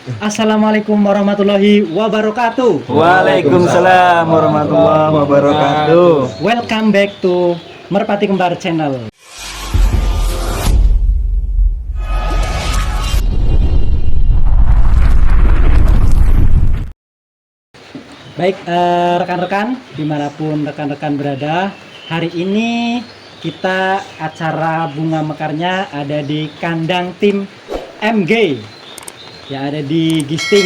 Assalamualaikum warahmatullahi wabarakatuh. Waalaikumsalam warahmatullahi wabarakatuh. Welcome back to Merpati Kembar Channel. Baik, rekan-rekan, dimanapun rekan-rekan berada, hari ini kita acara bunga mekarnya ada di kandang tim MG yang ada di Gisting.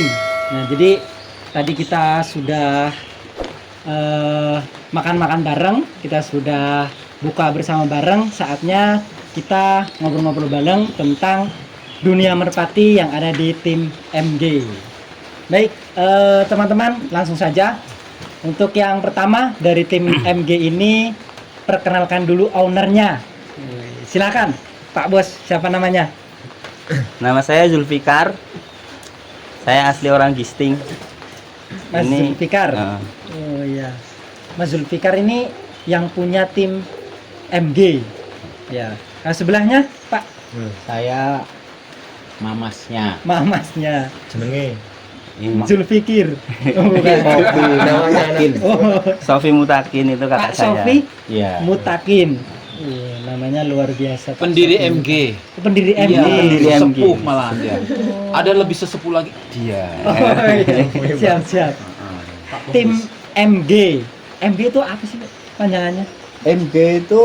Nah, jadi tadi kita sudah makan-makan bareng, kita sudah buka bersama bareng. Saatnya kita ngobrol-ngobrol bareng tentang dunia merpati yang ada di tim MG. Baik, teman-teman, langsung saja. Untuk yang pertama dari tim MG ini, perkenalkan dulu ownernya. Silakan, Pak Bos, siapa namanya? Nama saya Zulfikar. Saya asli orang Gisting. Mas Ini, Zulfikar. uh, Oh iya, Mas Zulfikar ini yang punya tim MG. Ya. Nah, sebelahnya Pak Saya mamasnya. Mamasnya Jenenge Zulfikir. Oh, bukan. Sofi Mutakin. Oh, Sofi Mutakin itu kakak Pak saya. Sofi Iya. Mutakin. Namanya luar biasa. Pak Pendiri Sofi. MG. Pendiri MG. Iya, pendiri sesepuh MG. malah dia. Ada lebih sesepuh lagi dia. Oh, iya. Siap, siap. Tim MG. MG itu apa sih Pak, panjangannya? MG itu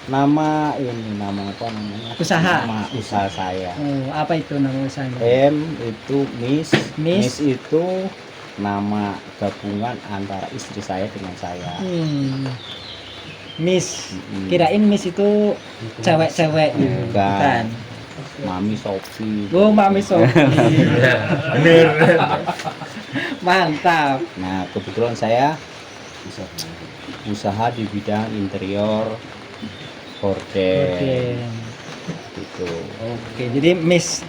nama apa namanya? Usaha. Nama usaha saya. Oh, apa itu nama usahanya? M itu Miss. Miss. Itu nama gabungan antara istri saya dengan saya. Miss. Mm-mm. Kirain Miss itu cewek-cewek gitu. Bukan. Mami Sofi. Oh, Mami Sofi. bener. Mantap. Nah, kebetulan saya usaha di bidang interior horden Oke. gitu. Oke, jadi Miss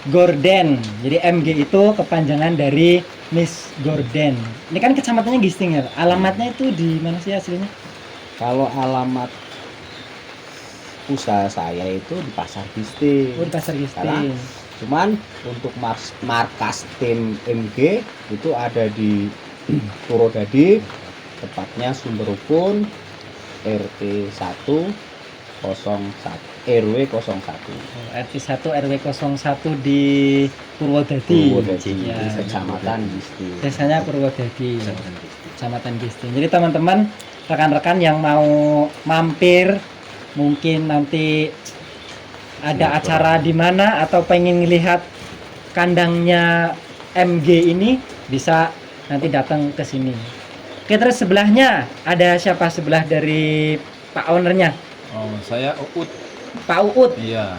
Gorden. Jadi MG itu kepanjangan dari Miss Gorden. Ini kan kecamatannya Gisting ya, Pak? Alamatnya itu di mana sih aslinya? Kalau alamat usaha saya itu di Pasar Gisting. Oh, di Pasar Salah. Gisting. Cuman untuk markas tim MG itu ada di Purwodadi, tepatnya Sumber Rukun, RT 101 RW 01. Oh, RT 1 RW 01 di Purwodadi. Purwodadi, Ya. Kecamatan Gisting. Desanya Purwodadi. Kecamatan Gisting. Jadi teman-teman, rekan-rekan yang mau mampir, mungkin nanti ada acara di mana atau pengen lihat kandangnya MG ini, bisa nanti datang ke sini. Oke, terus sebelahnya ada siapa sebelah dari Pak ownernya? Oh, saya Uut. Pak Uut. Iya.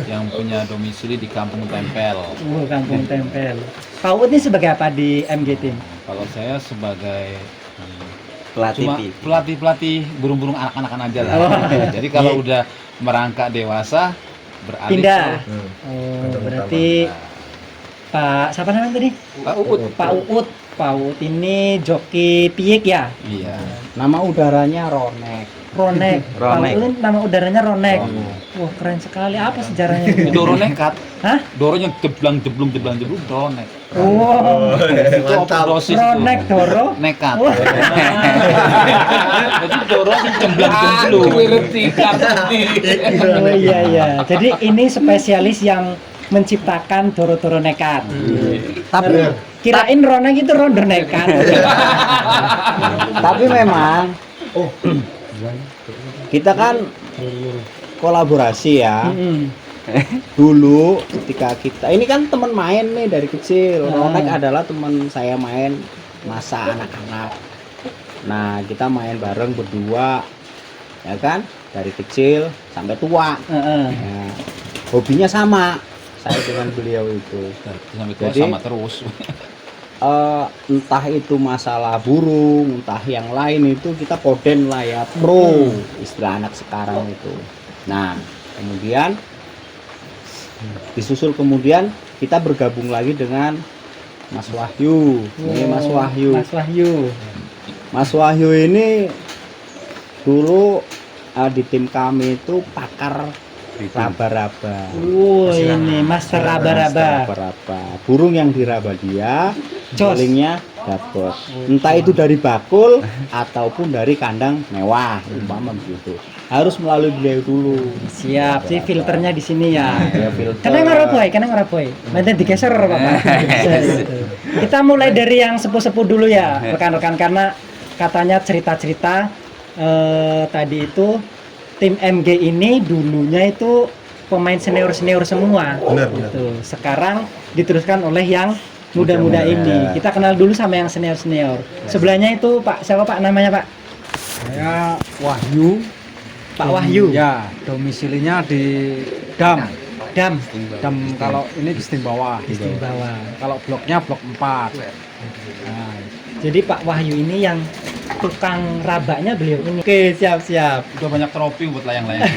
Yang punya domisili di Kampung Tempel. Kampung Tempel. Pak Uut ini sebagai apa di MG Team? Kalau saya sebagai Pelatih cuma TV. pelatih burung-burung anak-anakan aja lah. Oh. Jadi kalau udah merangkak dewasa beralih Pindah. ke Oh, berarti Pak siapa namanya tadi? Pak Uut. Pak Uut. Pak Uut ini joki piik ya? Iya. Nama udaranya Ronek. Ronek. Pak Ronek. Uut ini nama udaranya Ronek. Ronek. Wah, keren sekali. Apa sejarahnya? Doro nekat. Hah? Doronya jeblong Ronek. Wow. Itu Mantap. overdosis itu. Ronek Doro. Nekat. Wah. Jadi Doro jemblong. Oh iya iya. Jadi ini spesialis yang menciptakan Doro-Doro nekat. Tapi kirain Ronek itu rondo nekat. Tapi memang kita kan kolaborasi ya. Mm-mm. Dulu ketika kita ini kan teman main nih dari kecil. Ah. Ronek adalah teman saya main masa anak-anak. Nah, kita main bareng berdua, ya kan, dari kecil sampai tua. Heeh. Nah, hobinya sama saya dengan beliau itu. Sampai tua Jadi- sama terus. Entah itu masalah burung, entah yang lain itu kita koden lah ya, pro istilah anak sekarang itu. Nah, kemudian disusul kemudian kita bergabung lagi dengan Mas Wahyu. Ini Mas Oh, Wahyu. Mas Wahyu. Mas Wahyu ini dulu di tim kami itu pakar raba-raba. Ini Master Raba-Raba. Raba-raba. Burung yang diraba dia, Jos. palingnya dapat. Entah itu dari bakul ataupun dari kandang mewah, umpama begitu. Harus melalui beliau dulu. Siap, sih filternya di sini ya. Ya, filter. Karena ngaraboy. Nanti digeser Bapak. Kita mulai dari yang sepuh-sepuh dulu ya, rekan-rekan, karena katanya cerita-cerita tadi itu tim MG ini dulunya itu pemain senior-senior semua. Benar. Gitu. Sekarang diteruskan oleh yang muda-muda ini. Kita kenal dulu sama yang senior-senior. Sebelahnya itu Pak, siapa Pak namanya Pak? Saya Wahyu. Pak Wahyu. Ya, domisilinya di Dam. Dam Kalau ini di Sting Bawah. di bawah. Kalau bloknya blok 4. Nah, Jadi Pak Wahyu ini yang tukang rabaknya beliau ini. Oke, siap. Udah banyak trofi buat layang-layang.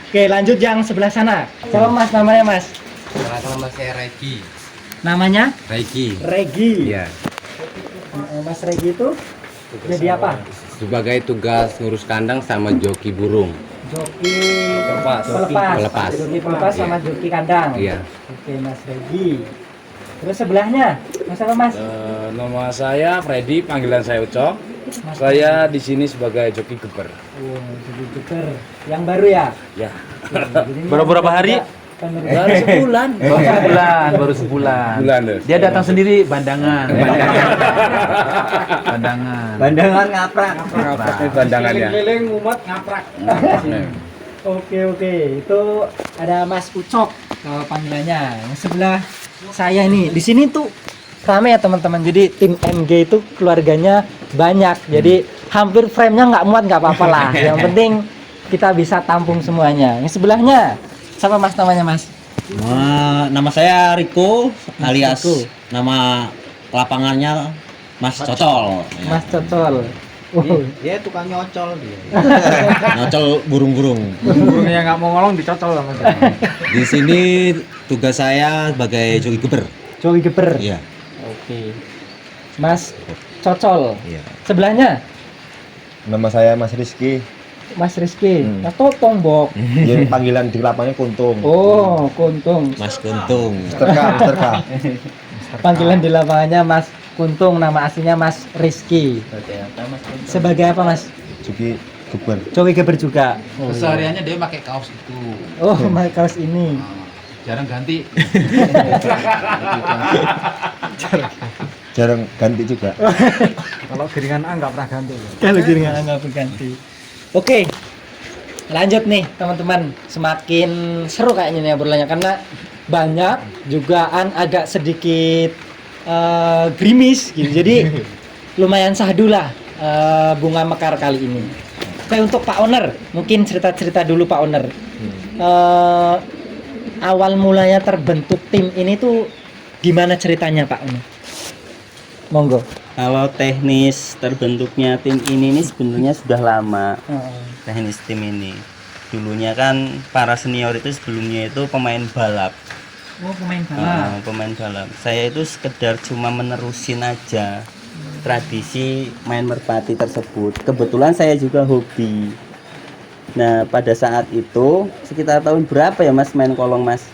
Oke, lanjut yang sebelah sana. Siapa Mas namanya Mas? Nama saya Regi. Namanya Regi. Regi. Iya. Mas Regi itu jadi apa? Sebagai tugas ngurus kandang sama joki burung. Joki Pelepas. pelepas. Joki pelepas sama joki kandang. Iya. Oke, Mas Regi. Terus sebelahnya, Mas apa Mas? Nama saya Freddy, panggilan saya Ucok. Mas Saya di sini sebagai joki geber. Joki Geber. Yang baru ya? Ya. Baru berapa hari? Baru sebulan. Baru sebulan. Bulan deh. Dia datang sendiri bandangan. Bandangan. Bandangan ngaprak. Ini bandangannya. keliling umat ngaprak. Oke, itu ada Mas Ucok panggilannya. Yang sebelah saya ini, di sini tuh rame ya teman-teman. Jadi tim MG itu keluarganya banyak. Jadi hampir frame-nya nggak muat, nggak apa-apa lah. Yang penting kita bisa tampung semuanya. Yang sebelahnya, siapa Mas namanya Mas? Nama saya Riko alias Riko. nama lapangannya Mas Cocol. Mas Cocol. Dia tukang nyocol dia. Nyocol burung-burung. Burungnya nggak mau ngolong dicocol sama dia. Di sini tugas saya sebagai joki geber. Joki Geber. Iya. Oke. Mas Cocol. Iya. Sebelahnya Nama saya Mas Rizky. Mas Rizky. Atau Tombok. Jadi panggilan di lapangannya Kuntung. Oh, Kuntung. Mas Kuntung. Mister K. Panggilan di lapangannya Mas Kuntung, nama aslinya Mas Rizky. Sebagai apa Mas? Juki Geber. Joki Geber juga. Kesehariannya dia pakai kaos itu. Oh, pakai kaos ini. Jarang ganti. Jarang ganti juga. Kalau giringan A nggak pernah ganti. Kalau giringan nggak berganti. Oke, lanjut nih teman-teman. Semakin seru kayaknya nih obrolannya karena banyak jugaan agak sedikit gerimis gitu. Jadi lumayan sahdu lah bunga mekar kali ini. Oke, untuk Pak Owner, mungkin cerita-cerita dulu Pak Owner. Awal mulanya terbentuk tim ini tuh gimana ceritanya Pak Owner? Monggo. Kalau teknis terbentuknya tim ini sebenarnya sudah lama. Teknis tim ini. Dulunya kan para senior itu sebelumnya itu pemain balap. Oh, pemain balap. Pemain balap. Saya itu sekedar cuma menerusin aja tradisi main merpati tersebut. Kebetulan saya juga hobi. Nah, pada saat itu sekitar tahun berapa ya Mas main kolong Mas?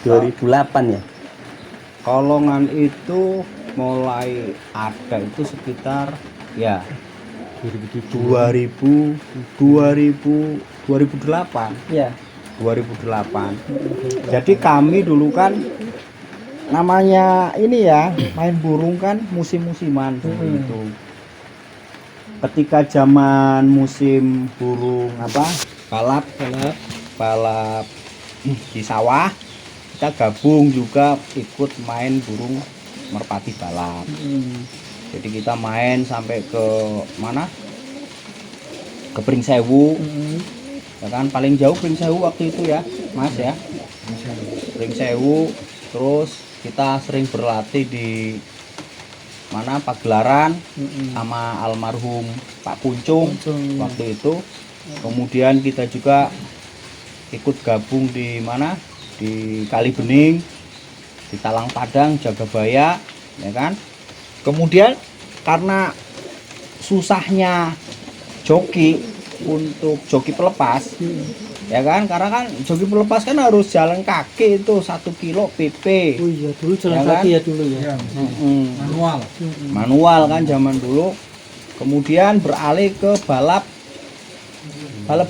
2008 ya? Kolongan itu mulai ada itu sekitar ya 2008. Iya. 2008. Jadi kami dulu kan namanya ini ya main burung kan musim-musiman itu. Ketika zaman musim burung balap di sawah, kita gabung juga ikut main burung merpati balap. Jadi kita main sampai ke mana? Ke Pringsewu. Ya kan paling jauh Pringsewu waktu itu ya, Mas ya. Pringsewu, terus kita sering berlatih di mana Pagelaran sama almarhum Pak Puncung waktu itu. Kemudian kita juga ikut gabung di mana? Di Kali Bening, di Talang Padang, Jagabaya, ya kan. Kemudian karena susahnya joki untuk joki pelepas, Ya kan, karena kan joki pelepas kan harus jalan kaki itu 1 kilo PP. Oh iya, dulu jalan Ya kaki kan? ya dulu ya. Iya, Mm-mm. manual. Manual kan zaman dulu. Kemudian beralih ke balap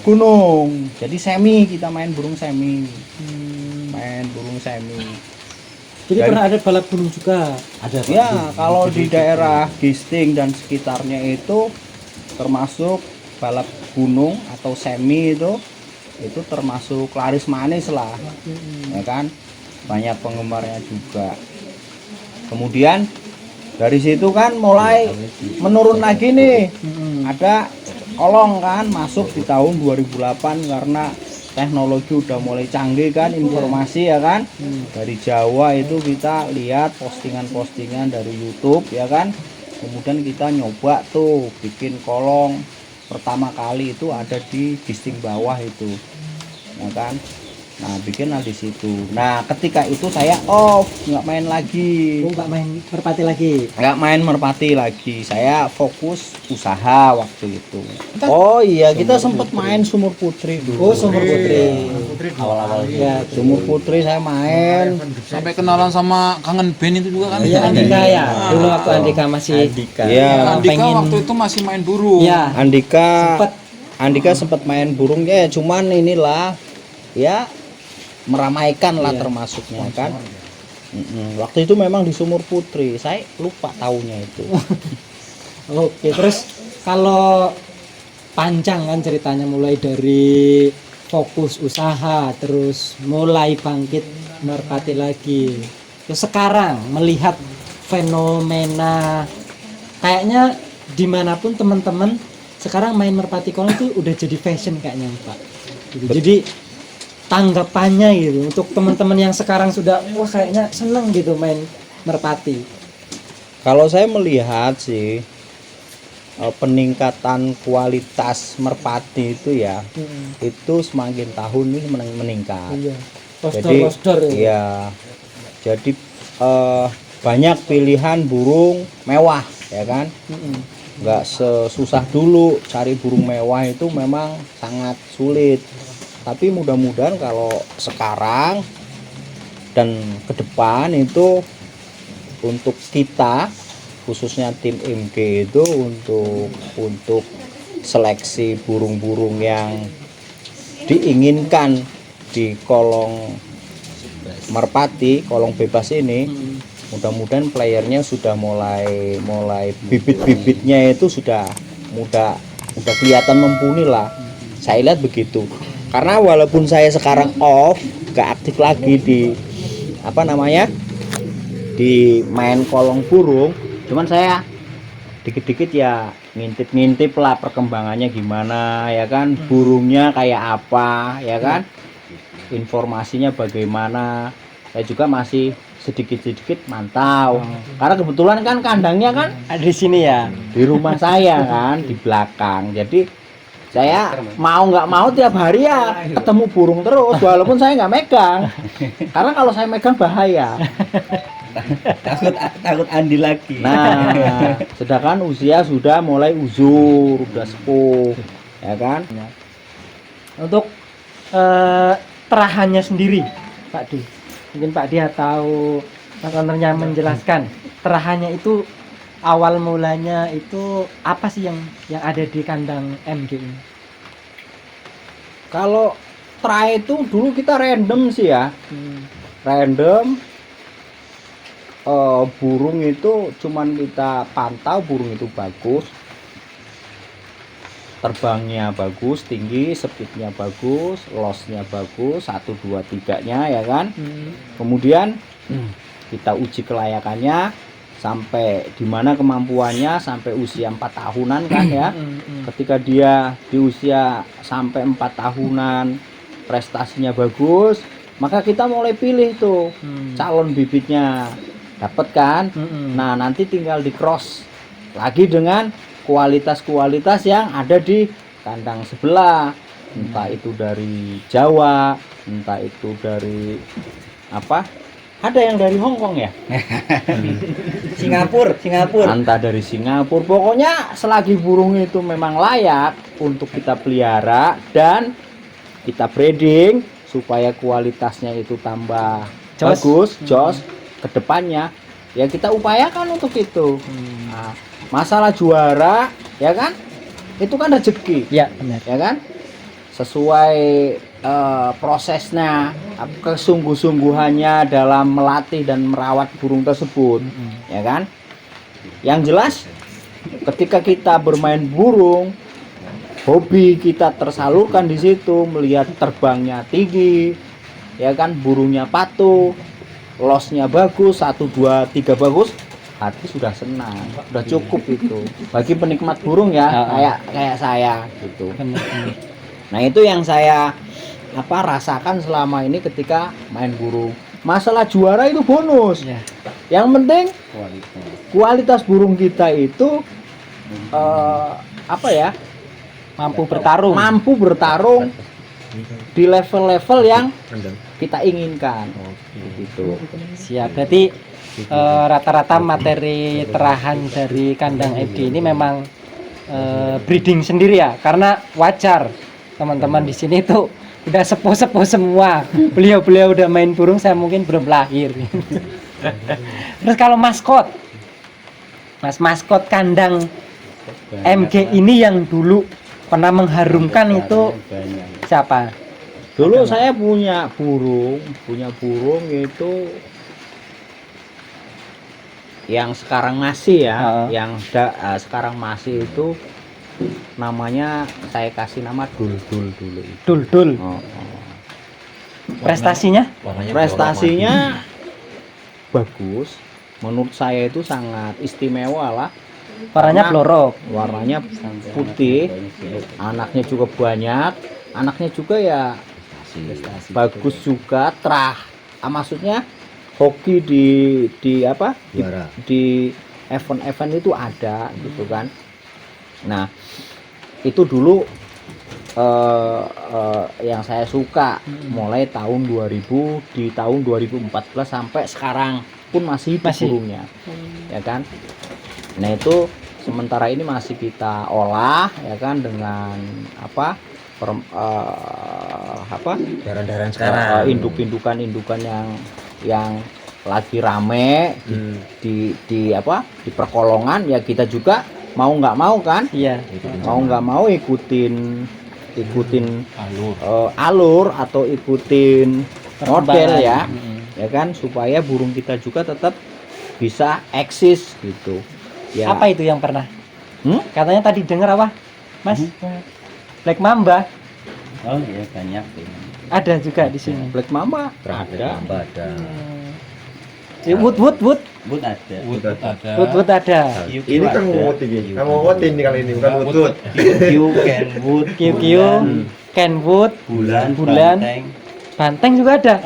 gunung. Jadi semi, kita main burung semi. Main burung semi. Jadi Dan- pernah ada balap gunung juga. Ada Pak. Ya, kalau di daerah Gisting dan sekitarnya itu termasuk balap gunung atau semi itu termasuk laris manis lah, ya kan? Banyak penggemarnya juga. Kemudian dari situ kan mulai menurun lagi nih. Ada kolong kan masuk di tahun 2008 karena teknologi udah mulai canggih kan, informasi ya kan. Dari Jawa itu kita lihat postingan-postingan dari YouTube ya kan. Kemudian kita nyoba tuh bikin kolong pertama kali itu ada di Gisting bawah itu, ya kan. Nah bikin di situ. Nah ketika itu saya off, nggak main lagi, Oh, nggak main merpati lagi. nggak main merpati lagi. Saya fokus usaha waktu itu. Oh iya, kita sempat main Sumur Putri Oh, dulu. Sumur Putri. Awal-awal Ya, Sumur Putri saya main. Sampai kenalan sama Kangen Band itu juga kan? Iya, Andika ya. Dulu waktu Andika masih Iya. Andika pengen- waktu itu masih main burung. ya, Andika sempet sempat main burung ya, cuman inilah ya meramaikan lah Iya. termasuknya kan. Waktu itu memang di Sumur Putri, saya lupa tahunnya itu. Oke, terus kalau panjang kan ceritanya mulai dari fokus usaha terus mulai bangkit merpati lagi. Terus sekarang melihat fenomena kayaknya dimanapun teman-teman sekarang main merpati kolong itu udah jadi fashion kayaknya Pak. Gitu. Jadi tanggapannya gitu untuk teman-teman yang sekarang sudah wah kayaknya seneng gitu main merpati. Kalau saya melihat sih peningkatan kualitas merpati itu ya, itu semakin tahun ini meningkat. Iya. Jadi Postor-postor ya. iya. Jadi banyak pilihan burung mewah ya kan. Nggak sesusah dulu cari burung mewah, itu memang sangat sulit. Tapi mudah-mudahan kalau sekarang dan ke depan itu untuk kita khususnya tim MG itu untuk seleksi burung-burung yang diinginkan di kolong merpati, kolong bebas ini, mudah-mudahan playernya sudah mulai bibit-bibitnya itu sudah udah kelihatan mumpuni lah. Saya lihat begitu. Karena walaupun saya sekarang off, gak aktif lagi di di main kolong burung, cuman saya dikit-dikit ya ngintip-ngintip lah perkembangannya gimana ya kan, burungnya kayak apa ya kan, informasinya bagaimana. Saya juga masih sedikit-sedikit mantau, karena kebetulan kan kandangnya kan Ada di sini ya. di rumah saya kan, di belakang. Jadi saya mau nggak mau tiap hari ya ketemu burung terus, walaupun saya nggak megang, karena kalau saya megang bahaya. takut Andi lagi. Nah, sedangkan usia sudah mulai uzur, udah sepuh, ya kan? Untuk terahannya sendiri, Pak Di. Mungkin Pak Di atau Mas Anternya menjelaskan terahannya itu awal mulanya itu apa sih yang ada di kandang MG ini? Kalau try itu dulu kita random sih ya, random. Burung itu cuman kita pantau, burung itu bagus, terbangnya bagus, tinggi, speednya bagus, lossnya bagus, 1, 2, 3-nya ya kan. Kemudian kita uji kelayakannya sampai di mana kemampuannya sampai usia 4 tahunan kan ya. Ketika dia di usia sampai 4 tahunan prestasinya bagus, maka kita mulai pilih tuh calon bibitnya, dapat kan. Nah nanti tinggal di cross lagi dengan kualitas-kualitas yang ada di kandang sebelah, entah itu dari Jawa, entah itu dari apa, ada yang dari Hong Kong ya, Singapura. entah dari Singapura. Pokoknya selagi burung itu memang layak untuk kita pelihara dan kita breeding supaya kualitasnya itu tambah Jos. bagus, jos ke depannya, ya kita upayakan untuk itu. Nah, masalah juara ya kan, itu kan rezeki, Ya, benar. ya kan, sesuai prosesnya, kesungguh-sungguhannya dalam melatih dan merawat burung tersebut, ya kan. Yang jelas ketika kita bermain burung, hobi kita tersalurkan di situ, melihat terbangnya tinggi, ya kan, burungnya patuh, losnya bagus, 1, 2, 3 bagus, hati sudah senang, sudah cukup itu. Bagi penikmat burung ya, kayak saya gitu. Benar. Nah itu yang saya rasakan selama ini ketika main burung. Masalah juara itu bonus. Ya. Yang penting kualitas burung kita itu Mampu bertarung. mampu bertarung di level-level yang kita inginkan. Gitu. Siap. Berarti rata-rata materi terahan dari kandang FG ini memang breeding sendiri ya, karena wajar teman-teman di sini tuh udah sepuh-sepuh semua. Beliau-beliau udah main burung, saya mungkin belum lahir. Terus kalau maskot, maskot kandang MG ini yang dulu pernah mengharumkan itu siapa? Dulu saya punya burung itu yang sekarang masih ya, sekarang masih itu namanya saya kasih nama Dul dulu. Dul. Prestasinya? Prestasinya bagus, menurut saya itu sangat istimewa lah. Warnanya Karena blorok. warnanya putih, anaknya juga banyak, anaknya juga ya bagus juga, maksudnya hoki di event-event itu ada gitu kan. Nah itu dulu yang saya suka mulai tahun 2000, di tahun 2014 sampai sekarang pun masih hidup burungnya, ya kan. Nah itu sementara ini masih kita olah ya kan dengan Daran-daran sekarang. indukan yang lagi rame di perkolongan, ya kita juga mau nggak mau kan, Iya. mau nggak mau ikutin alur atau ikutin model ya, ya kan, supaya burung kita juga tetap bisa eksis gitu ya. Apa itu yang pernah? Katanya tadi dengar apa, Mas? Black Mamba. Oh iya, banyak. Ada juga di sini. Black Mamba ada. Wood Wood ada. Wood ada. Ini kan ngut ini. Kamu ngut ini kali ini bukan ngut. QQ, Kenwood, QQ, Kenwood, bulan, Banteng juga ada.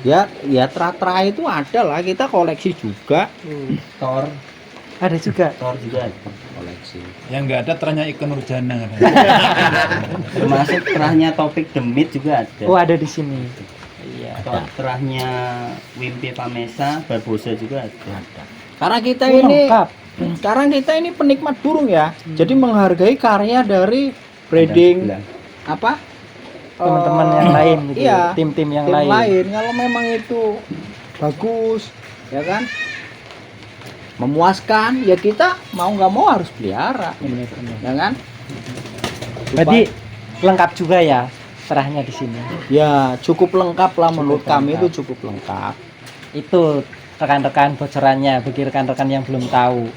Ya tra itu ada lah, kita koleksi juga. Thor Ada juga. ada. Koleksi. Yang nggak ada terahnya Iko Nurjana. Termasuk terahnya Topik Demit juga ada. Oh, ada di sini. Iya. Terahnya Wimpi Pamesa, Barbosa juga ada. Karena kita Oh, ini lengkap. sekarang kita ini penikmat burung ya. Jadi menghargai karya dari breeding Teman-teman yang lain gitu. Iya, Tim-tim yang tim lain. lain. Kalau memang itu bagus, ya kan, memuaskan, ya kita mau nggak mau harus pelihara, ya kan. Berarti lengkap juga ya terahnya di sini. Ya cukup lengkap lah, menurut kami itu cukup lengkap. Itu rekan-rekan bocorannya bagi rekan-rekan yang belum tahu.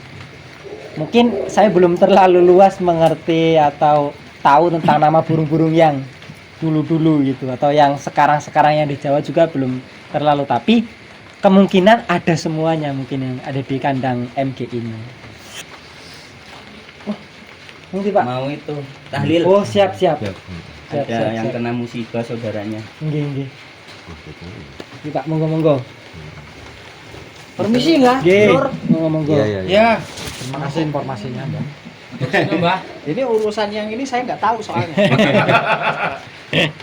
Mungkin saya belum terlalu luas mengerti atau tahu tentang nama burung-burung yang dulu-dulu gitu, atau yang sekarang-sekarang yang di Jawa juga belum terlalu, tapi kemungkinan ada semuanya mungkin yang ada di kandang MG ini. Oh, nanti Pak. Mau itu tahlil. Oh, siap. Ada yang kena musibah saudaranya. Nggih. Ini Pak, monggo. Permisi nggak? Nggih, Nur? monggo. Ya, Terima kasih informasinya, Mbak. Ini urusan yang ini saya nggak tahu soalnya.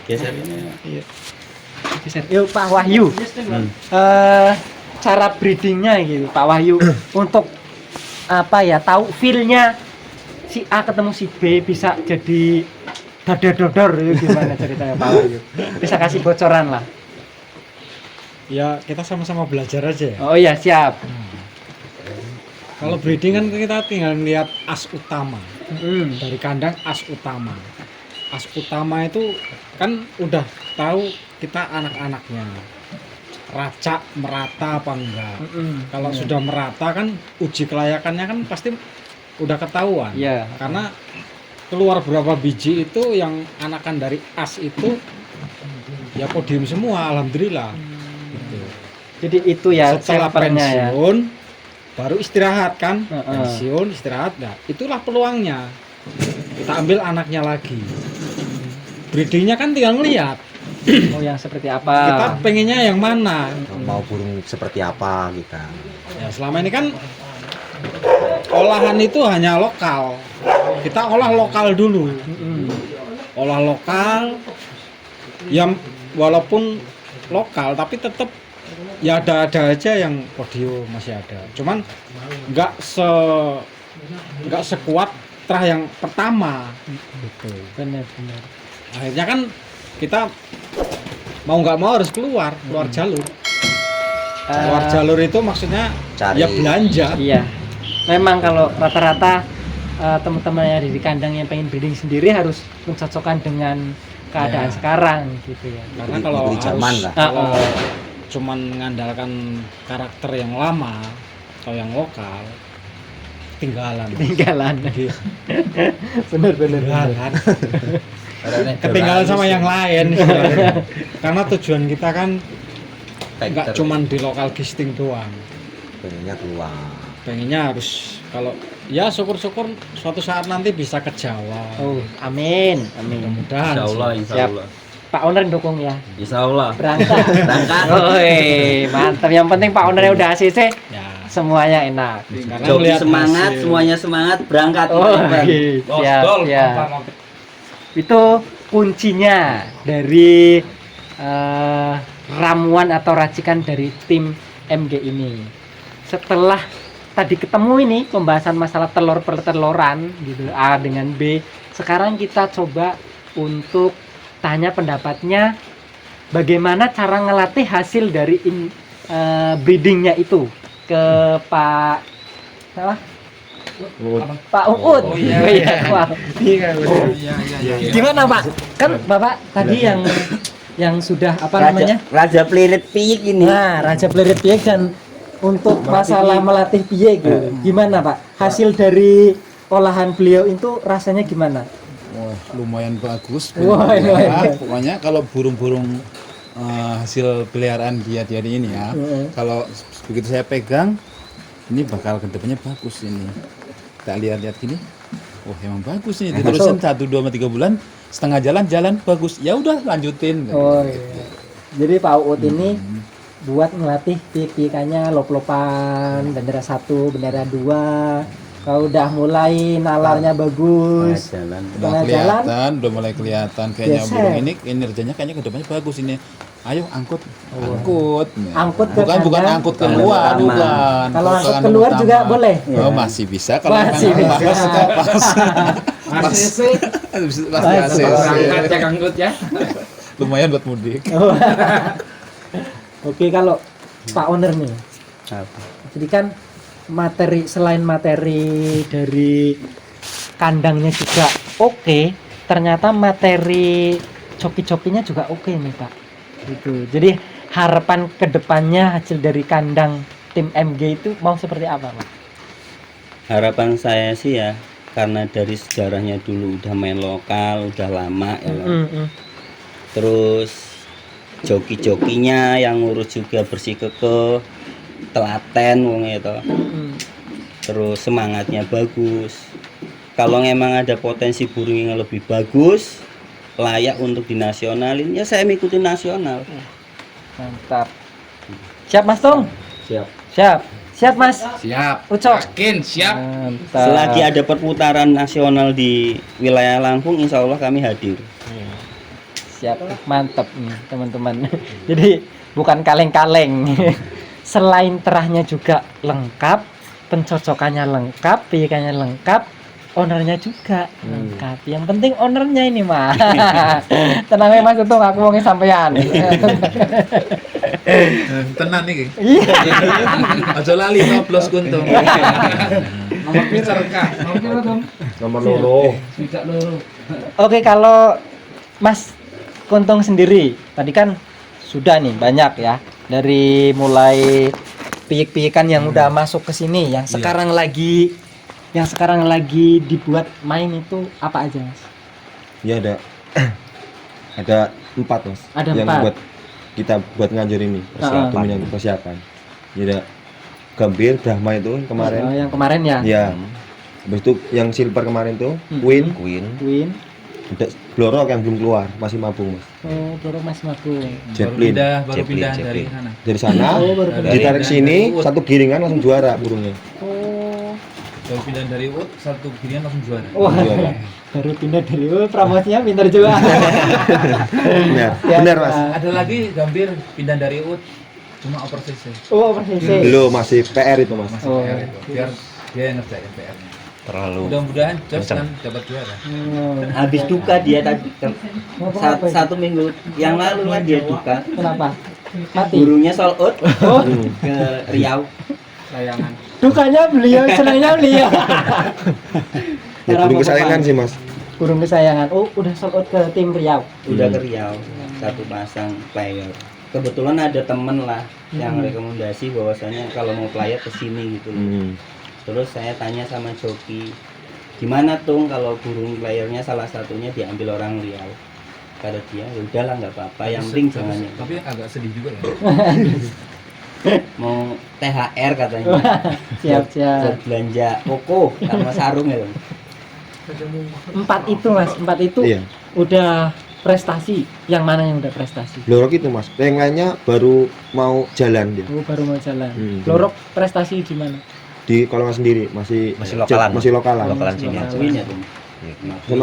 Geser. Yuk Pak Wahyu. Cara breedingnya gitu Pak Wahyu untuk tahu feel-nya si A ketemu si B bisa jadi dodor gimana ceritanya Pak Wahyu? Bisa kasih bocoran lah. Ya kita sama-sama belajar aja ya. Oh iya, siap. Kalau breeding kan kita tinggal melihat as utama. Mm. Dari kandang as utama. As utama itu kan udah tahu kita anak-anaknya. Racak merata apa enggak. Kalau sudah merata kan uji kelayakannya kan pasti udah ketahuan. Iya. Karena keluar berapa biji itu yang anakan dari as itu ya podium semua, alhamdulillah. Gitu. Jadi itu ya Setelah sampelnya ya. pensiun baru istirahat kan. Heeh. Pensiun istirahat, nah itulah peluangnya. Kita ambil anaknya lagi. Breedingnya kan tinggal ngeliat Oh yang seperti kita apa? pengennya yang mana. Mau burung seperti apa kita. Ya selama ini kan olahan itu hanya lokal. Kita olah lokal dulu. Olah lokal yang walaupun lokal tapi tetap ya ada aja yang podium masih ada. Cuman nggak sekuat terah yang pertama gitu. Benar-benar. Akhirnya kan kita mau nggak mau harus keluar jalur. Keluar jalur itu maksudnya Cari. ya belanja. Iya. Memang kalau rata-rata teman-teman yang ada di kandang yang pengen breeding sendiri harus mencocokkan dengan keadaan Ya. sekarang gitu ya. Karena kalau Diberi zaman harus lah. kalau cuman mengandalkan karakter yang lama atau yang lokal ketinggalan. Ketinggalan. Bener-bener. Ketinggalan. Ketinggalan sama yang lain sebenarnya. Karena tujuan kita kan nggak cuman di lokal gisting doang. Pengennya keluar. Pengennya harus kalau ya syukur-syukur suatu saat nanti bisa ke Jawa. Oh, amin. Amin. Mudah-mudahan. Insya Allah, sih. insya Siap. Allah. Pak Owner dukung ya. Insya Allah. Berangkat. Berangkat. Oi, mantap. Yang penting Pak Ownernya udah ACC, Ya. semuanya enak. Karena Joki melihat semangat, hasil. semuanya semangat, berangkat. Oh, Bang. siap, siap. Itu kuncinya dari ramuan atau racikan dari tim MG ini. Setelah tadi ketemu ini pembahasan masalah telur perteloran gitu A dengan B, sekarang kita coba untuk tanya pendapatnya bagaimana cara ngelatih hasil dari breedingnya itu ke Pak salah? Pak Uut. Oh, iya. Wow. Gimana Pak? Kan Bapak tadi yang sudah apa namanya? Raja Pelirit Piyik ini. Nah, Raja Pelirit Piye dan untuk masalah melatih piye gitu. Gimana Pak? Hasil dari olahan beliau itu rasanya gimana? Wah, lumayan bagus. Wah, Ya, pokoknya kalau burung-burung hasil peliharaan dia ini ya, kalau begitu saya pegang, ini bakal kedepannya bagus ini. Kita lihat-lihat gini, wah emang bagus ini. Diterusin 1, 2, 3 bulan, setengah jalan bagus. Ya udah lanjutin. Oh iya. Jadi Pak Uut ini buat ngelatih pipikannya lop-lopan, bendera 1, bendera 2. Kalau udah mulai nalarnya bagus, Jalan. Udah tengah jalan, kelihatan, udah mulai kelihatan kayaknya Geser. burung ini kinerjanya kayaknya kedepannya bagus ini. Ayo angkut. Angkut ke bukan kandang. angkut keluar, Kandang bukan. Kalau Ke angkut kandang keluar utama. juga boleh? Oh, masih bisa kalau Masih memang bisa. pas pasti ACC. ya kangkut ya. Lumayan buat mudik. Oke, kalau Pak Owner nih, Apa? jadi kan selain materi dari kandangnya juga oke, ternyata materi coki-cokinya juga oke nih Pak. Gitu. Jadi harapan kedepannya hasil dari kandang tim MG itu mau seperti apa Pak? Harapan saya sih ya, karena dari sejarahnya dulu udah main lokal, udah lama ya. Terus joki-jokinya yang ngurus juga bersih kekeh, telaten wong itu. Terus semangatnya bagus. Kalau memang ada potensi burung yang lebih bagus, layak untuk dinasionalin, ya saya mengikuti nasional. Mantap. Siap Mas Tung? Siap. Siap. Siap Mas. Siap. Ucok. Yakin siap. Mantap. Selagi ada perputaran nasional di wilayah Lampung, insya Allah kami hadir. Siap, mantep nih teman-teman. Jadi bukan kaleng-kaleng. Selain terahnya juga lengkap, pencocokannya lengkap, piikannya lengkap, ownernya juga lengkap. Yang penting ownernya ini mah. Tenang ya Mas Untung, aku mau sampean. Tenan nih. Iya. Aja lali nyoblos kuntung. Nomor pira Kak? Nomor loro. Oke, kalau Mas Kuntung sendiri tadi kan sudah nih banyak ya, dari mulai piyik-piyikan yang udah masuk ke sini, yang sekarang lagi dibuat main itu apa aja Mas? Ya ada 4 Mas. Ada yang 4. buat kita buat nganjur ini persiapan. Ya ada Gambir, Brahma itu kemarin. Yang kemarin ya. Ya. Habis itu yang silver kemarin tuh Queen. Queen. Ada Blorok yang belum keluar, masih mabung Mas. Oh, Blorok masih mabung. Zeppelin. Baru pindah dari sana. Dari sana baru pindah. ditarik sini, satu giringan langsung juara burungnya. Oh. Baru pindah dari UT, satu giliran langsung juara. Wah. Baru pindah dari promosinya pintar juga. Benar Mas. Ada lagi Gambir pindah dari UT cuma operasi. Oh, persis. Belum, masih PR itu Mas. Masih PR itu. Biar dia yang ngerjain PR-nya. Terlalu Mudah-mudahan Jos kan dapat juara. Habis duka dia tadi satu minggu yang lalu lah dia duka. Kenapa? Mati. Burungnya sold out ke Riau. Layangan. Dukanya beliau, senangnya beliau. Ya, burung kesayangan sih Mas. Burung kesayangan. Oh, udah sold out ke tim Riau. Udah ke Riau, satu pasang player. Kebetulan ada temen lah yang rekomendasi bahwasanya kalau mau player ke sini gitu loh. Terus saya tanya sama joki, gimana Tung kalau burung playernya salah satunya diambil orang Riau? Kata dia, ya udahlah nggak apa-apa, yang penting jangan yang Tapi agak sedih juga ya. mau THR katanya. Siap. Buat belanja koko sama sarung ya. 4 itu Mas, 4 itu Iya. udah prestasi. Yang mana yang udah prestasi? Blorok itu Mas. Yang lainnya baru mau jalan dia. Oh, baru mau jalan. Blorok prestasi di mana? Di Kolongan sendiri masih lokalan. Masih lokalan. Lokalan sini. Queen ya Tung.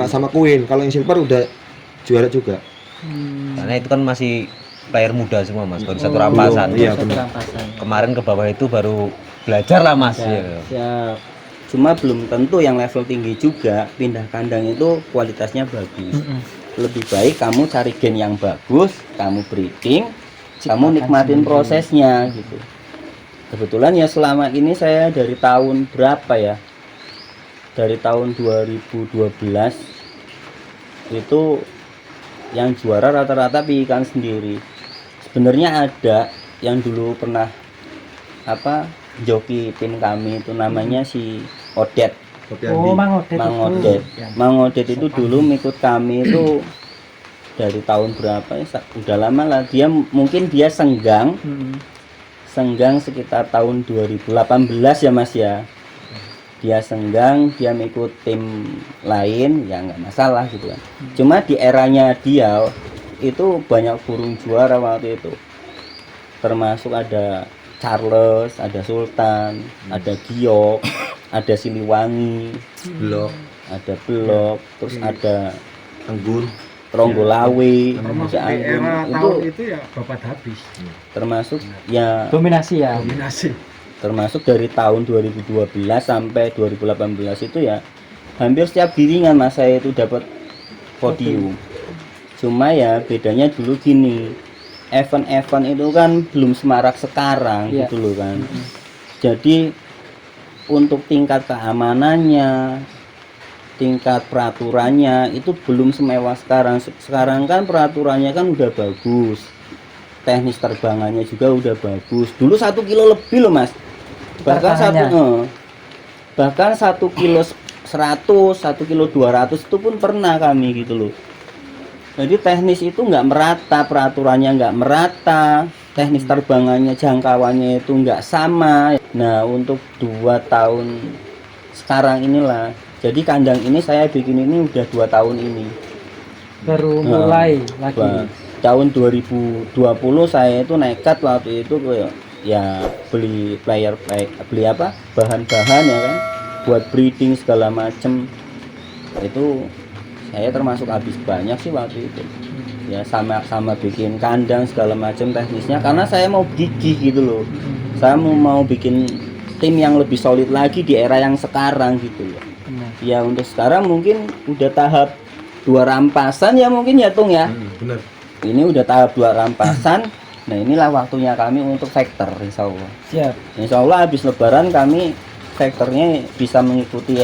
Sama Queen. Kalau yang silver udah juara juga. Karena itu kan masih player muda semua Mas, baru satu rampasan. Iya, Satu benar. rampasan. Kemarin ke bawah itu baru belajar lah Mas. Iya. Siap. Cuma belum tentu yang level tinggi juga pindah kandang itu kualitasnya bagus. Lebih baik kamu cari gen yang bagus, kamu breeding, kamu nikmatin prosesnya gitu. Kebetulan ya selama ini saya dari tahun berapa ya? Dari tahun 2012 itu yang juara rata-rata piikan sendiri. Sebenarnya ada yang dulu pernah joki tim kami itu namanya si Odet. Oh, Mang Odet. Mang Odet itu dulu ikut kami itu dari tahun berapa ya? Udah lama lah. Dia mungkin dia senggang sekitar tahun 2018 ya Mas ya. Dia senggang, dia ikut tim lain ya nggak masalah gitu kan. Cuma di eranya dia itu banyak burung juara waktu itu. Termasuk ada Charles, ada Sultan, ada Giok, ada Siliwangi, ada Blok, terus ada Anggun. Tronggolawe, Termasuk di era tahun itu ya Bapak habis. termasuk ya Dominasi ya. Dominasi. termasuk dari tahun 2012 sampai 2018 itu ya hampir setiap giringan Mas saya itu dapat podium. Cuma ya bedanya dulu gini, event-event itu kan belum semarak sekarang gitu loh kan. Jadi untuk tingkat keamanannya, tingkat peraturannya itu belum semewah sekarang. Sekarang kan peraturannya kan udah bagus, teknis terbangannya juga udah bagus. Dulu 1 kilo lebih loh Mas, bahkan bahkan 1 kilo 100, 1 kilo 200 itu pun pernah kami gitu loh. Jadi teknis itu nggak merata, peraturannya nggak merata, teknis terbangannya, jangkauannya itu nggak sama. Nah untuk 2 tahun sekarang inilah, jadi kandang ini saya bikin ini udah 2 tahun ini. Baru mulai lagi. Tahun 2020 saya itu nekat waktu itu ya beli bahan-bahan ya kan, buat breeding segala macem. Itu saya termasuk habis banyak sih waktu itu. Ya sama bikin kandang segala macam teknisnya, karena saya mau gigih gitu loh. Saya mau bikin tim yang lebih solid lagi di era yang sekarang gitu loh. Benar. Ya untuk sekarang mungkin udah tahap 2 rampasan ya mungkin ya Tung ya. Bener. Ini udah tahap 2 rampasan. Nah inilah waktunya kami untuk factor insya Allah. Siap. Insya Allah habis lebaran kami factornya bisa mengikuti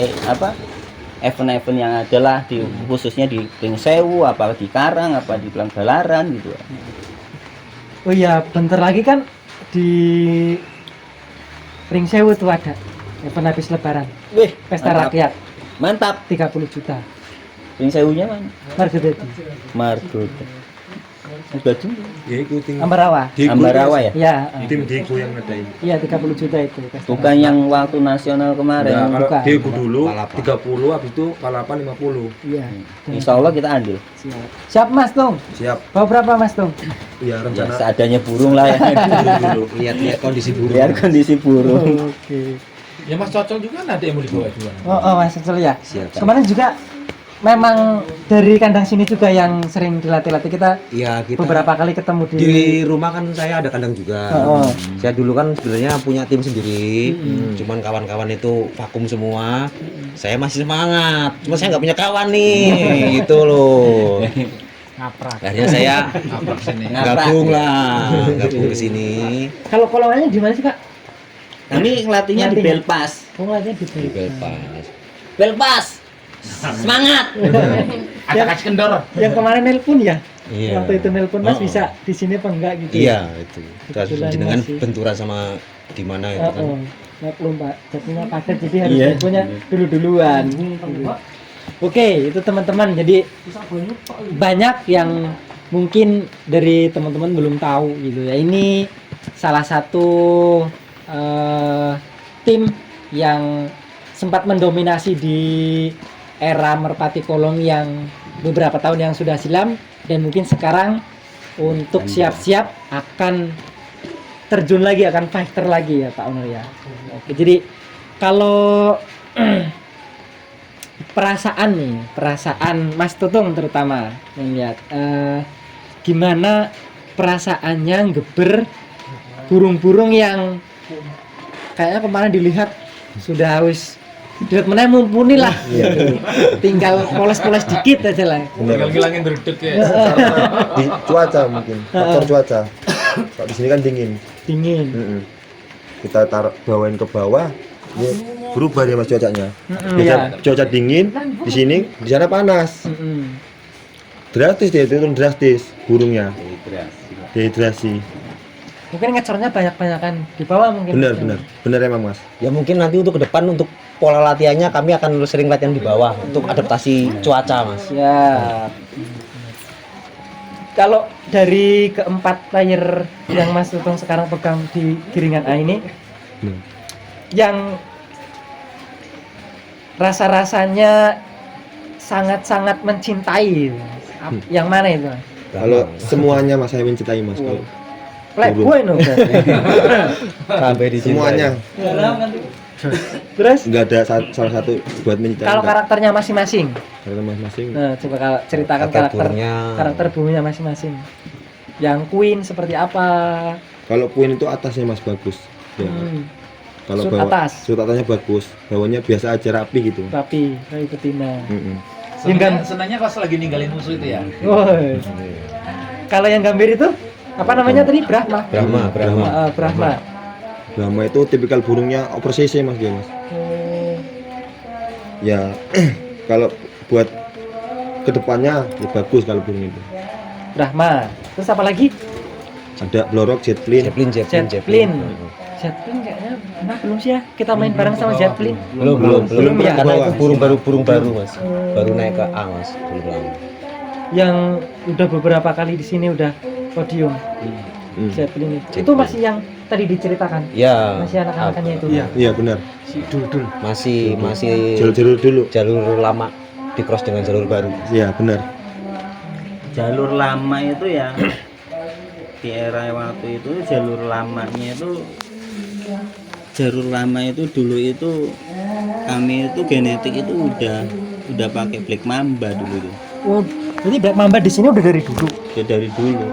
event-event yang ada lah di khususnya di Ring Sewu, apa di Karang, apa di Pelanggalan gitu. Oh iya, bentar lagi kan di Ring Sewu tuh ada event habis lebaran. Wih, Pesta mantap. rakyat Mantap. 30 juta. Ring Sewunya mana? Margoteti. Margot. Baju Ya ikutin. Ambarawa. Ambarawa ya? Iya, Tim Diego yang ngadain. iya 30 juta itu. pesta Bukan rakyat. yang waktu nasional kemarin. Nah, kalau bukan. Diego dulu Balapan. 30, habis itu balapan 50. Iya. Insya Allah kita andil. Siap. Siap Mas Tung. Siap. Bawa berapa Mas Tung? Ya Ya, rencana seadanya burung lah ya. dulu. Lihat-lihat kondisi burung. Biar kondisi burung. Oke. Ya Mas Cocol juga ada yang mau dibawa juga. Oh, Mas Cecil ya. Siap. Kemarin juga memang dari kandang sini juga yang sering dilatih-latih kita Iya, kita beberapa kali ketemu di di rumah kan saya ada kandang juga. Oh. Saya dulu kan sebenarnya punya tim sendiri, cuman kawan-kawan itu vakum semua. Saya masih semangat, cuma saya nggak punya kawan nih, gitu loh. ngaprak. Akhirnya saya Apa sini? gabung ke sini. Kalau kolongannya di mana sih, Kak? Kami ngelatihnya di Belpas. Oh, ngelatihnya di Di Belpas. Belpas. Belpas. Semangat. Ada kasih kendor. Yang kemarin nelpon ya? Iya. Waktu itu nelpon Mas Oh. bisa di sini apa enggak gitu. Iya, itu. Terus Kebetulan jenengan masih- benturan sama di mana itu kan. Nggak perlu Pak, jadinya paket jadi harus Iya. nelponnya dulu-duluan. Oke, itu teman-teman. Jadi banyak yang mungkin dari teman-teman belum tahu gitu ya. Ini salah satu tim yang sempat mendominasi di era Merpati Kolong yang beberapa tahun yang sudah silam, dan mungkin sekarang untuk siap-siap akan terjun lagi, akan fighter lagi ya Pak Onur ya. Oke, jadi kalau perasaan Mas Tutung terutama yang lihat gimana perasaannya ngeber burung-burung yang kayaknya kemarin dilihat sudah harus dilihat mana mumpuni lah. Tinggal poles-poles dikit aja lah. Bener. Ngilangin derdek ya. Di cuaca mungkin. Faktor cuaca. Kalau di sini kan dingin. Dingin. Kita taruh bawain ke bawah, ya berubah dia Mas cuacanya. Iya. Cuaca dingin di sini, di sana panas. Drastis dia turun drastis burungnya. Dehidrasi. Mungkin ngecornya banyak-banyakan di bawah mungkin. Benar emang Mas. Ya mungkin nanti untuk ke depan untuk pola latihannya kami akan sering latihan di bawah untuk adaptasi cuaca, Mas. Ya. Kalau dari keempat player yang Mas Tutung sekarang pegang di Giringan A ini, yang rasa-rasanya sangat-sangat mencintai, yang mana itu? Mas? Kalau semuanya Mas saya mencintai Mas. Kalau Playboy no. Sampai di sini. semuanya Terus nggak ada salah satu buat mencintai. kalau karakternya masing-masing, Karakter masing-masing. nah, coba kalau ceritakan karakter burungnya masing-masing. Yang Queen seperti apa? Kalau Queen itu atasnya Mas bagus. Ya. Kalau Sud bawah atas. sud atasnya bagus, bawahnya biasa aja rapi gitu. Rapi, kayak betina. Senangnya pas lagi ninggalin musuh itu ya. Woi. Kalau yang gambir itu apa namanya tadi? Brahma. Brahma. Brahma itu tipikal burungnya oposisi Mas dia Mas. Ya kalau buat kedepannya ya bagus kalau burung itu. Brahma. Terus apa lagi? Ada Blorok, Zeppelin. Zeppelin kayaknya belum sih ya. Kita main bareng sama Zeppelin. Belum ya. karena itu burung baru, Mas. Baru naik ke A, Mas. Belum lama. Yang udah beberapa kali di sini udah podium. Zeppelin itu. Itu masih yang tadi diceritakan. Ya. Masih anak-anakannya itu. Iya benar. Si Dul. Masih Jalur dulu. jalur lama di cross dengan jalur baru. Iya benar. Jalur lama itu ya di era waktu itu jalur lama itu dulu itu kami itu genetik itu udah pakai Black Mamba dulu itu. Oh, jadi Black Mamba di sini udah dari dulu. Udah dari dulu.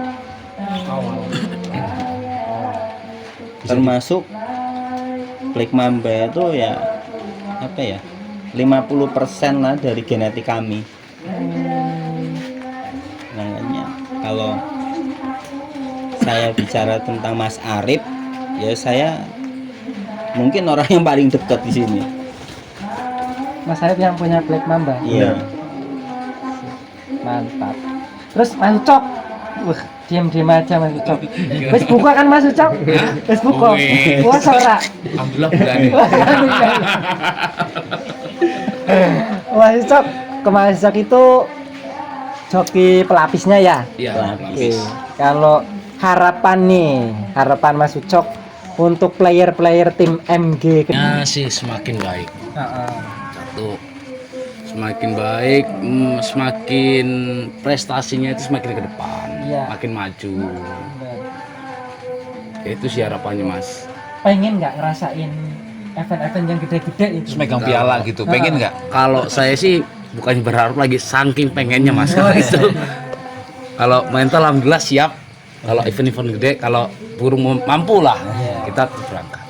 Termasuk Black Mamba itu ya apa ya? 50% lah dari genetik kami. Makanya kalau saya bicara tentang Mas Arif, ya saya mungkin orang yang paling dekat di sini. Mas Arif yang punya Black Mamba. Iya. Mantap. Terus Mas Ucok. Wah, diam-diam aja Mas Ucok. Wis buka kan Mas Ucok? Wis buka. Puas ora? Alhamdulillah berani. Mas Ucok, ke Mas Ucok itu joki pelapisnya ya? Iya, Oke. Kalau harapan Mas Ucok untuk player-player tim MG Ya sih semakin baik. Heeh. Satu, semakin baik, semakin prestasinya itu semakin ke depan, Iya. makin maju. Ya, itu sih harapannya Mas. Pengen nggak ngerasain event-event yang gede-gede itu? Terus megang piala gitu, pengen nggak? Kalau saya sih bukan berharap lagi, saking pengennya Mas. Kalau itu, kalau mental alhamdulillah siap. Kalau event-event gede, kalau burung mampu lah, kita berangkat.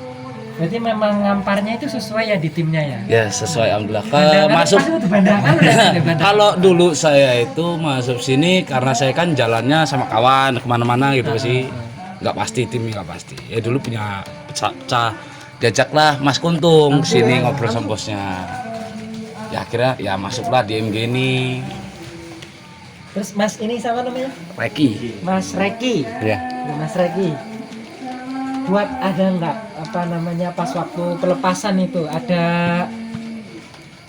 Berarti memang ngamparnya itu sesuai ya di timnya ya? Ya sesuai alhamdulillah. Bandangan Masuk. pasti udah bandangan udah ada bandangan. Kalau dulu saya itu masuk sini karena saya kan jalannya sama kawan kemana-mana gitu sih, nggak pasti timnya nggak pasti. Ya dulu punya pecah diajaklah Mas Kuntung sini ngobrol sama bosnya. Ya akhirnya ya masuklah di MG ini. Terus Mas ini sama namanya? Reki. Mas Reki. Ya. Ya, Mas Reki. Buat ada nggak apa namanya pas waktu pelepasan itu ada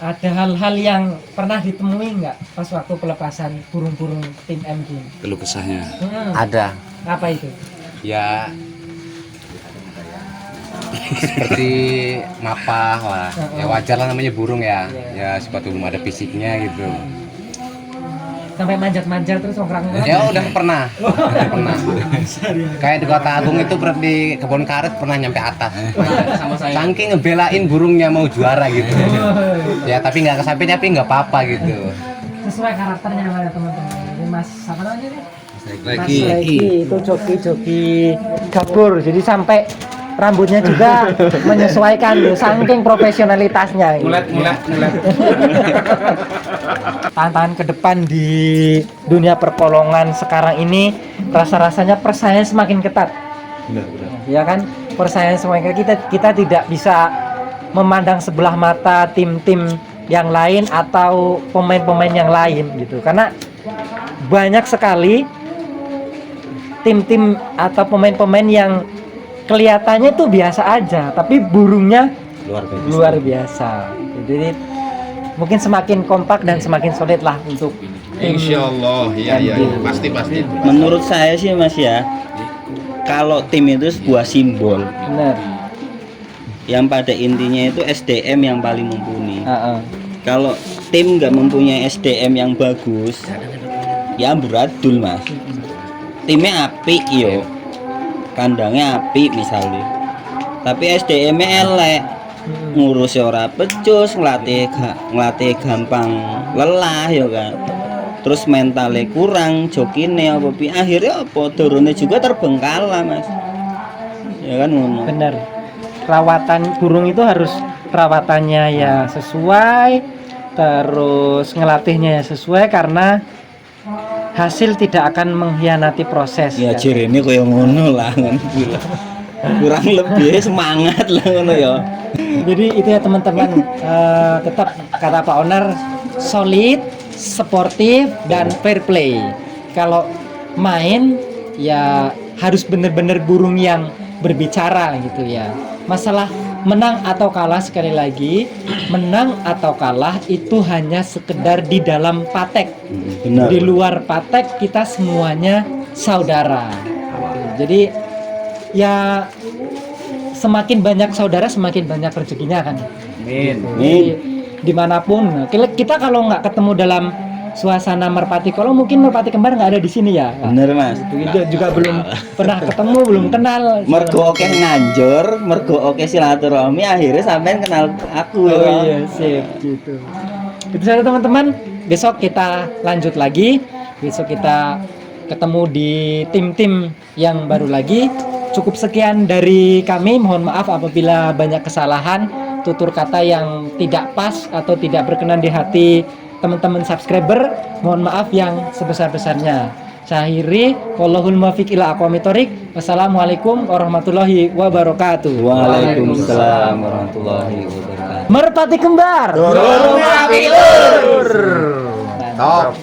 hal-hal yang pernah ditemui nggak pas waktu pelepasan burung-burung tim MG? Keluh kesahnya. Ada. Apa itu? Ya seperti mapah lah. Ya wajar lah namanya burung ya. Ya sepatu belum ada fisiknya gitu. Sampai manjat-manjat terus ngorang-ngorang? Ya udah pernah. Kayak di Kota Agung itu di kebun karet pernah nyampe atas. Saking ngebelain burungnya mau juara gitu. Ya tapi nggak kesampaian tapi nggak apa-apa gitu. Sesuai karakternya lah ya teman-teman. Ini Mas apa namanya nih? Mas Reki. Reki itu joki gabur. Jadi sampai rambutnya juga menyesuaikan loh, saking profesionalitasnya. Mulet. Tantangan ke depan di dunia perpolongan sekarang ini rasa-rasanya persaingan semakin ketat. Ya kan? Persaingan semakin ketat, kita tidak bisa memandang sebelah mata tim-tim yang lain atau pemain-pemain yang lain gitu. Karena banyak sekali tim-tim atau pemain-pemain yang kelihatannya tuh biasa aja, tapi burungnya luar biasa. Jadi mungkin semakin kompak dan semakin solid lah untuk tim. Insya Allah, iya, pasti. Menurut saya sih Mas ya, kalau tim itu sebuah simbol Benar. yang pada intinya itu SDM yang paling mumpuni. Kalau Kalau tim nggak mempunyai SDM yang bagus, ya amburadul Mas. Timnya apik yo, kandangnya apik misalnya, tapi SDM-nya elek, ngurus ora becus, ngelatih gampang lelah ya kan. Terus mentalnya kurang, jokine apa pi akhirnya apa turunnya juga terbengkalai Mas. Ya kan ngono. benar. Perawatan burung itu harus perawatannya ya sesuai, terus ngelatihnya ya sesuai karena hasil tidak akan mengkhianati proses. Ya jirene koyo ngono lah ngono kuwi lah. Kurang lebih semangat lah ngono ya. Jadi itu ya teman-teman, tetap kata Pak Onar, solid, sportif dan fair play. Kalau main ya harus benar-benar burung yang berbicara gitu ya. Masalah menang atau kalah, sekali lagi menang atau kalah itu hanya sekedar di dalam patek. Benar. Di luar patek kita semuanya saudara. Jadi ya semakin banyak saudara semakin banyak rezekinya kan. Jadi dimanapun kita kalau nggak ketemu dalam suasana merpati, kalau mungkin merpati kembar nggak ada di sini ya. Bener Mas. Itu juga belum pernah ketemu, belum kenal. Mergo oke nganjur, mergo oke silaturahmi, akhirnya sampean kenal aku ya. Oh iya, sip gitu. Itu saja teman-teman. Besok kita lanjut lagi. Besok kita ketemu di tim-tim yang baru lagi. Cukup sekian dari kami. Mohon maaf apabila banyak kesalahan. tutur kata yang tidak pas atau tidak berkenan di hati teman-teman subscriber, mohon maaf yang sebesar-besarnya. Saya akhiri, wallahul muwaffiq ila aqwamit thoriq. Wassalamualaikum warahmatullahi wabarakatuh. Waalaikumsalam warahmatullahi wabarakatuh. Merpati kembar. Dorong api lur. Top.